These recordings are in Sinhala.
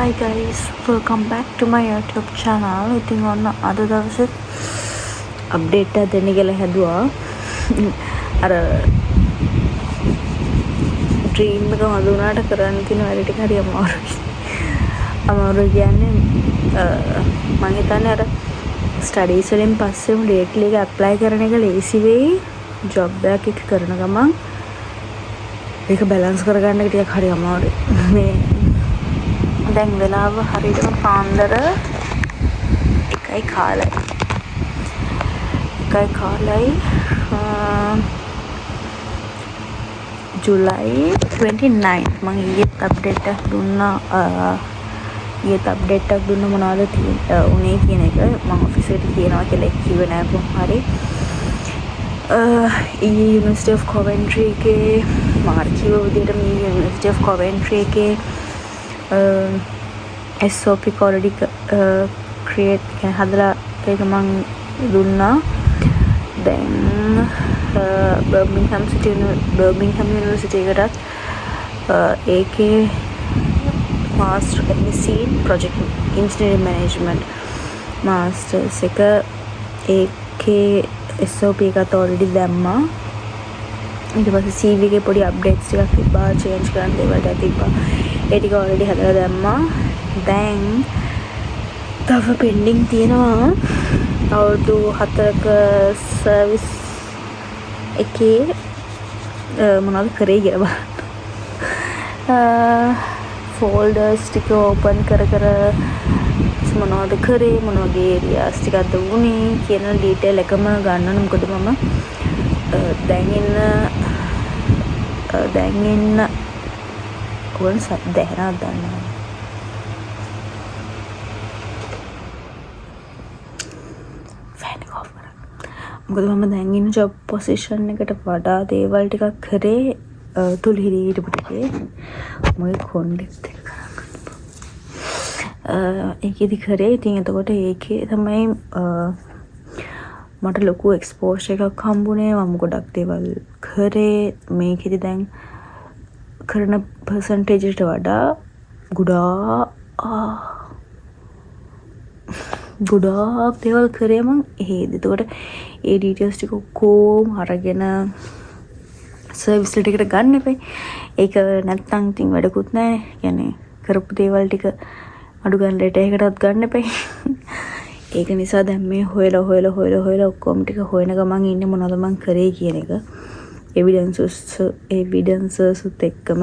Hi guys, welcome back to my YouTube channel. ඉතින් ඔන්න අද දවසේ අප්ඩේට් එකක් දෙන්න කියලා හැදුවා. අර ඩ්‍රීම් එක හඳුනාට කරන්න තියෙන වැඩ ටික හරි අමාරුයි. අමාරුයි කියන්නේ මම හිතන්නේ අර ස්ටඩීස් වලින් පස්සේ ඩේට්ලි එක ඇප්ලයි කරන එක ලේසි වෙයි. ජොබ් එකක් කරන ගමන් ඒක බැලන්ස් කරගන්න එක ටිකක් හරි අමාරුයි. මේ දැන් වෙලාව හරියටම පාන්දර 1යි කාලයි ජුලයි 29 මම ඊයේත් අප්ඩේට් එකක් දුන්නා මොනවද උනේ කියන එක මම ඔෆිස් එකට කියනවා කියලා කිව්වේ නෑ කොහොම හරි University of Coventry එකේ මාර්කිව විදියට මේ University of Coventry එකේ SOP already create හදලා ඒක මං දුන්නා. දැන් Birmingham University එකටත් ඒකේ Master MSc in Project Engineering Management Masters එක ඒකේ SOP එකත් already දැම්මා. ඊට පස්සේ CV එකේ පොඩි අප්ඩේට්ස් ටිකක් තිබ්බා, චේන්ජ් කරන්න දේවල් ටිකක් තිබ්බා. ඒ ටික already හදලා දැම්මා. දැන් තව පෙන්ඩින් තියෙනවා අවුරුදු 4ක සර්විස් එකේ මොනවද කරේ කියලා බලන්න. ෆෝල්ඩර්ස් ටික ඕපන් කර මොනවද කරේ, මොන වගේ ඒරියාස් ටිකක්ද වුනේ කියන ඩීටේල් එකම ගන්න. මොකද මම දැන් ඉන්න ඕන සද්ද ඇහෙනවද දන්නවා. ෆෑන් එක ඔෆ් කරන්න. මොකද මම දැන් ඉන්න ජොබ් පොසිෂන් එකට වඩා දේවල් ටිකක් කරේ තුලිහිරි හිටපු ටිකේ මගේ කොණ්ඩෙත් එක්ක ඒකෙදි කරේ. ඉතින් එතකොට ඒකේ තමයි මට ලොකු එක්ස්පෝෂර් එකක් හම්බුනේ. මම ගොඩක් දේවල් කරේ. මේකෙදි දැන් කරන පර්සන්ටේජ් එකට වඩා ගොඩාක් දේවල් කරේ මං එහෙද. එතකොට ඒ ඩීටේල්ස් ටික කොහොම අරගෙන සර්විස් එකට ගන්න එපයි. ඒක නැත්තම් ඉතින් වැඩකුත් නැහැ. يعني කරපු දේවල් ටික අඩු ගන්න රේට් එකකටත් ගන්න එපයි. ඒක නිසා දැන් මේ හොයලා ඔක්කොම ටික හොයන ගමන් ඉන්නේ මොනවද මං කරේ කියන එක. එවිඩන්සස් එක්කම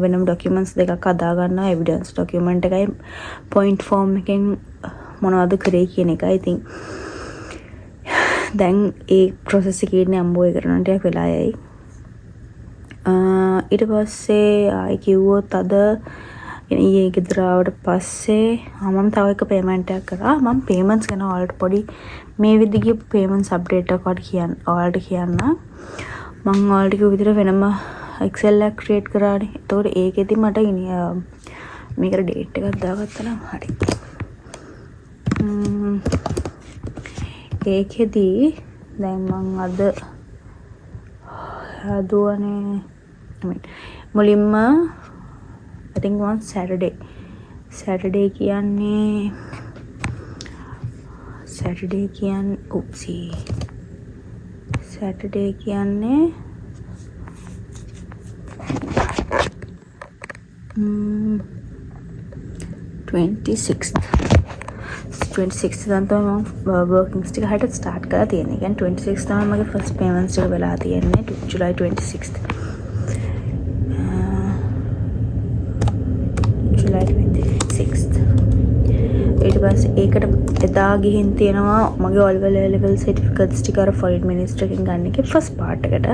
වෙනම ඩොකියුමන්ට්ස් දෙකක් හදා ගන්නවා. එවිඩන්ස් ඩොකියුමන්ට් එකයි පොයින්ට් ෆෝම් එකෙන් මොනවද කරේ කියන එකයි. ඉතින් දැන් ඒ ප්‍රොසෙස් එකේ ඉන්නේ අම්බෝය කරන ටිකක් වෙලා යයි. ඊට පස්සේ ආයි කිව්වොත් අද ඊයේ ගෙදර ආවට පස්සේ මම තව එක පේමන්ට් එකක් කරා. මම පේමන්ට්ස් ගැන ඔයාලට පොඩි මේ විදිහේ පේමන්ට්ස් අප්ඩේට් එකක් ඔයාලට කියන්න. මම ඔයාලට කිව්ව විදිහට වෙනම Excel එකක් ක්‍රියේට් කරානේ. ඒතකොට ඒකෙදි මට මේකට ඩේට් එකක් දාගත්තා නම් හරි. ඒකෙදි දැන් මම අද හදුවනේ මුලින්ම I think on Saturday කියන්නේ Saturday කියන්නේ 26th දැන් තමයි මම workings ටික හරියට start කරලා තියෙන්නේ. කියන්නේ 26th තමයි මගේ first payments ටික වෙලා තියෙන්නේ. July 26th. ඊට පස්සේ ඒකට එදා ගිහින් තියෙනවා මගේ all level certificates ටික අර foreign minister එකෙන් ගන්න එකේ first part එකට.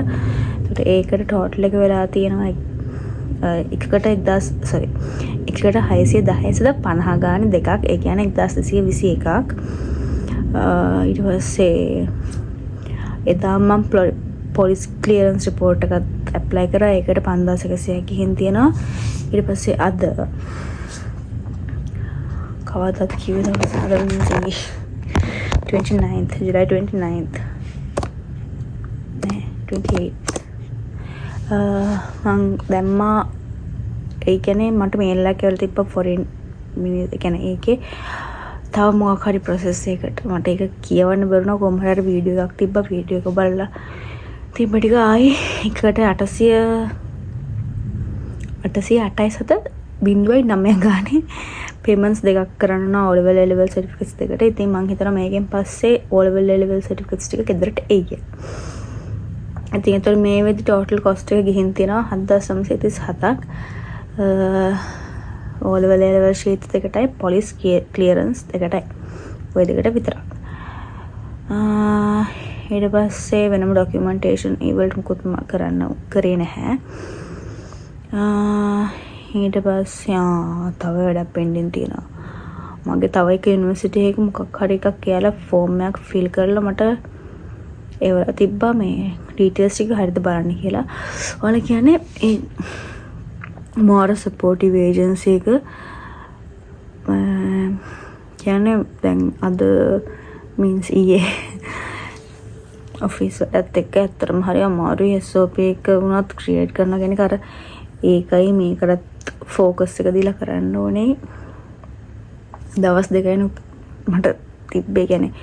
ඒකට total එක වෙලා තියෙනවා එකකට 610 ගානේ දෙකක්. ඒ කියන්නේ 1221ක්. ඊට පස්සේ එදා මම police clearance report එකත් apply කරා. ඒකට 5100ක් ගිහින් තියෙනවා. ඊට පස්සේ අද කවදාද කිව්වේ දවස් අද 29th July 29th නේ 28th මං දැම්මා ඒ කියන්නේ මට මේල් එකක් කියලා තිබ්බා ෆොරින් කියන්නේ ඒකේ තව මොකක් හරි ප්‍රොසෙස් එකකට මට ඒක කියවන්න බැරුණා. කොහොම හරි වීඩියෝ එකක් තිබ්බා. වීඩියෝ එක බලලා තිබ්බ ටික ආයි එකට 808.9 ගානේ පේමන්ට්ස් දෙකක් කරන්න ඕන O level සර්ටිෆිකේට්ස් දෙකට. ඉතින් මං හිතනවා මේකෙන් පස්සේ O level සර්ටිෆිකේට්ස් ටික ගෙදරට එයි කියලා. ඉතින් ඒතර මේ වෙද්දි ටෝටල් කොස්ට් එක ගිහින් තියෙනවා 7,937ක්. O level ෂීට් දෙකටයි පොලිස් ක්ලියරන්ස් දෙකටයි. ඔය දෙකට විතරක්. ඊට පස්සේ වෙනම ඩොකියුමන්ටේෂන් ඊවලට මුකුත් කරේ නැහැ. ඊට පස්සේ තව වැඩක් පෙන්ඩින් තියෙනවා. මගේ තව එක යුනිවර්සිටි එකක මොකක් හරි එකක් කියලා ෆෝම් එකක් ෆිල් කරලා මට ඒවල තිබ්බා මේ ඩීටේල්ස් ටික හරියද බලන්න කියලා. ඔයාලා කියන්නේ ඒ more supportive agency එක කියන්නේ දැන් අද means ඊයේ ඔෆිස් එකත් එක්ක ඇත්තටම හරි අමාරුයි. SOP එක වුණත් ක්‍රියේට් කරනවා කියන එක අර ඒකයි මේකටත් ෆෝකස් එක දීලා කරන්න ඕනේ. දවස් දෙකයි මට තිබ්බේ. කියන්නේ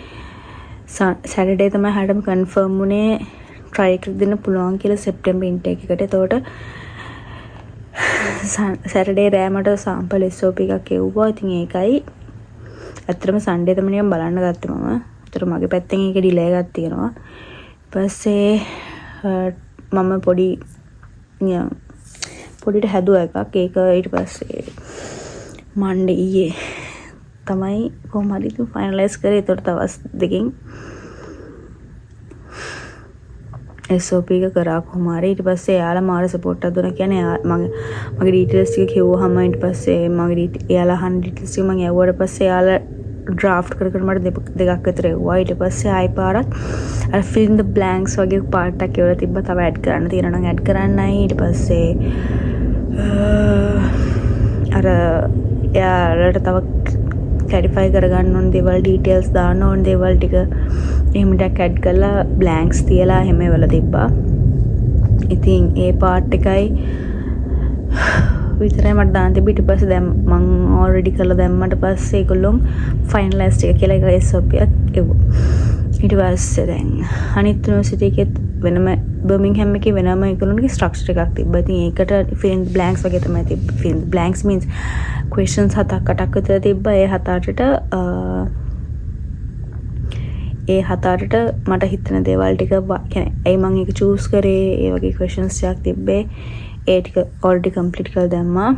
සැටර්ඩේ තමයි හැඩම කන්ෆර්ම් වුණේ try එකක් දෙන්න පුළුවන් කියලා සෙප්ටැම්බර් ඉන්ටේක් එකට. එතකොට සැටර්ඩේ රෑමට සාම්පල් SOP එකක් එව්වා. ඉතින් ඒකයි ඇත්තටම සන්ඩේ තමයි නිකන් බලන්න ගත්තේ මම. ඒතර මගේ පැත්තෙන් ඒක ඩිලේ එකක් තියෙනවා. ඊපස්සේ මම පොඩිට හැදුවා එකක්. ඒක ඊට පස්සේ මන්ඩේ ඊයේ තමයි කොහොම හරි ෆයිනලයිස් කරේ. ඒතර තවස් දෙකකින් SOP එක කරා කොහොම හරි. ඊට පස්සේ එයාලා මාර සපෝට් එකක් දුන්නා. කියන්නේ මගේ ඩීටේල්ස් ටික කිව්වහම ඊට පස්සේ මගේ එයාලා අහන ඩීටේල්ස් ටික මම යවුවට පස්සේ එයාලා ඩ්‍රාෆ්ට් කර මට දෙකක් විතර එව්වා. ඊට පස්සේ ආයි පාරක් අර fill in the blanks වගේ පාර්ට් එකක් එවලා තිබ්බා. තව ඇඩ් කරන්න තියෙනවා නම් ඇඩ් කරන්නයි. ඊට පස්සේ අර එයාලට තව ක්ලැරිෆයි කරගන්න ඕන දේවල් ඩීටේල්ස් දාන්න ඕන දේවල් ටික එහෙම ටිකක් ඇඩ් කරලා බ්ලැන්ක්ස් තියලා එහෙම වෙලා තිබ්බා. ඉතින් ඒ පාර්ට් එකයි විතරයි මට දාන්න තිබ්බ. ඊට පස්සේ දැන් මං ඔල්රෙඩි කරලා දැම්මට පස්සේ ඒගොල්ලෝ ෆයිනලයිස් එක කියලා එක SOP එකක් එවුවා. ඊට පස්සේ දැන් අනිත් යුනිවර්සිටි එකෙත් වෙනම බර්මින්ගහැම් එකේ වෙනම ඒගොල්ලෝගේ ස්ට්‍රක්චර් එකක් තිබ්බා. ඉතින් ඒකට fill in the blanks වගේ තමයි තිබ්බේ. fill in the blanks means questions 7-8ක් විතර තිබ්බා. ඒ 7-8ට මට හිතෙන දේවල් ටික කියන්නේ ඇයි මම ඒක චූස් කරේ ඒ වගේ questions ටිකක් තිබ්බේ. ඒ ටික already complete කරලා දැම්මා.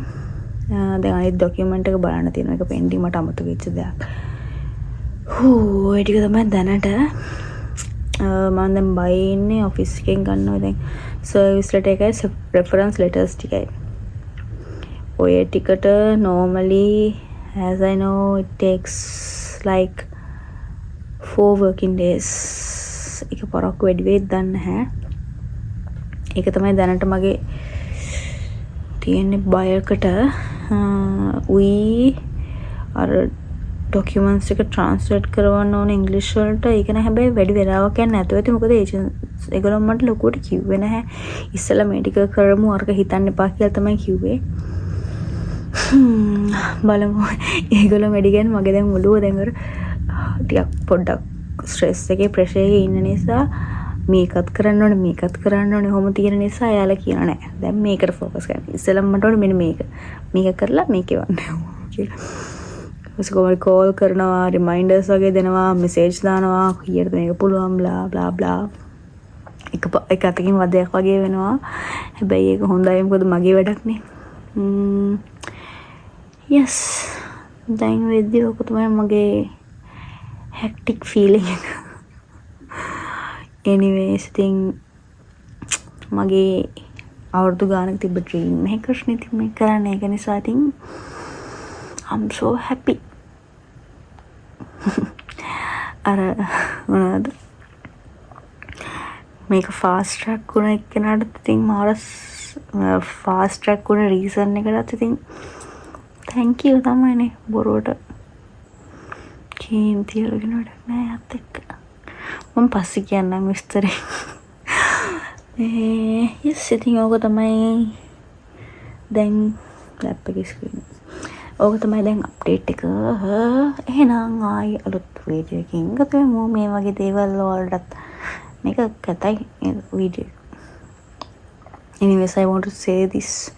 දැන් අනිත් document එක බලන්න තියෙනවා. ඒක pending මට අමතක වෙච්ච දෙයක්. ඒ ටික තමයි දැනට මම දැන් බයි ඉන්නේ ඔෆිස් එකෙන් ගන්නවා. දැන් සර්විස් ලෙටර් එකයි රෙෆරන්ස් ලෙටර්ස් ටිකයි. ඔය ටිකට normally as I know it takes like 4 working days. ඒක පරක්කු වැඩි වෙයිද දන්නේ නැහැ. ඒක තමයි දැනට මගේ තියෙන්නේ බයකට. අර ඩොකියුමන්ට්ස් එක ට්‍රාන්ස්ලේට් කරවන්න ඕනේ ඉංග්‍රීසි වලට. ඒක නෑ හැබැයි වැඩි වෙලාවක් යන්නේ නැතුව ඇති. මොකද ඒගොල්ලෝ මට ලොකුවට කිව්වේ නැහැ. ඉස්සෙල්ලා මෙඩිකල් කරමු අරක හිතන්න එපා කියලා තමයි කිව්වේ. බලමු. ඒගොල්ලෝ මෙඩිකල් මගේ දැන් ඔළුව දැන් අර ටිකක් පොඩ්ඩක් ස්ට්‍රෙස් එකේ ප්‍රෙෂර් එකේ ඉන්න නිසා මේකත් කරන්න ඕනේ ඔහොම තියෙන නිසා එයාලා කියන නෑ දැන් මේකට ફોකස් කරන්න. ඉස්සෙල්ලා මට ඕනේ මෙන්න මේක කරලා මේක එවන්න කියලා. ඊට කෝල් කරනවා, රිමයින්ඩර්ස් වගේ දෙනවා, මෙසේජ් දානවා, කීයටද මේක පුළුවන් බ්ලා බ්ලා බ්ලා. එක අතකින් වදයක් වගේ වෙනවා. හැබැයි ඒක හොඳයි මොකද මගේ වැඩක් නේ. yes දැන් වෙද්දී ඔක තමයි මගේ hectic feeling එක. anyways ඉතින් මගේ අවුරුදු ගානක් තිබ්බ ඩ්‍රීම් එකක් නේ ඉතින් මේ කරන්නේ. ඒක නිසා ඉතින් I'm so happy. අර මොනවද මේක ෆාස්ට් ට්‍රැක් වුණ එක්කෙනාට ඉතින් මාර ෆාස්ට් ට්‍රැක් වුණ රීසන් එකටත් ඉතින් thank you තමයිනේ. බොරුවට කේන්ති අරගෙන වැඩක් නෑ යත් එක්ක. මම පස්සේ කියන්නම් විස්තරේ. yes ඉතින් ඕක තමයි දැන් ලැප් එකේ ස්ක්‍රීන්. ඕක තමයි දැන් අප්ඩේට් එක. එහෙනම් ආයි අලුත් වීඩියෝ එකකින් එකතු වෙමු. මේ වගේ දේවල් වලටත් මේක කතයි video. Anyways, I want to say this,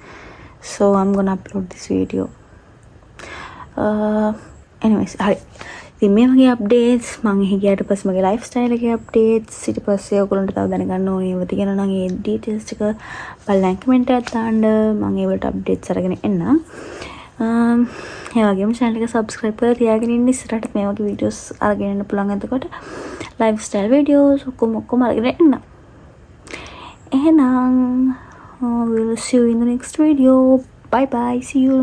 so I'm gonna upload this video. Anyways, හරි. ඉතින් මේ වගේ අප්ඩේට්ස් මම එහි ගියාට පස්සේ මගේ ලයිෆ් ස්ටයිල් එකේ අප්ඩේට්ස් ඊට පස්සේ ඔයගොල්ලන්ට තව දැනගන්න ඕනේ ඒවා තියෙනවා නම් ඒ ඩීටේල්ස් ටික බලන්න කමෙන්ට් එකක් දාන්න. මම ඒවට අප්ඩේට්ස් අරගෙන එන්නම්. ඒ වගේම channel එක subscribe කරලා තියාගෙන ඉන්න ඉස්සරහට මේ වගේ videos අරගෙන එන්න පුළුවන්. එතකොට ලයිෆ් ස්ටයිල් videos ඔක්කොම අරගෙන එන්න. එහෙනම් we'll see you in the next video. Bye bye. See you.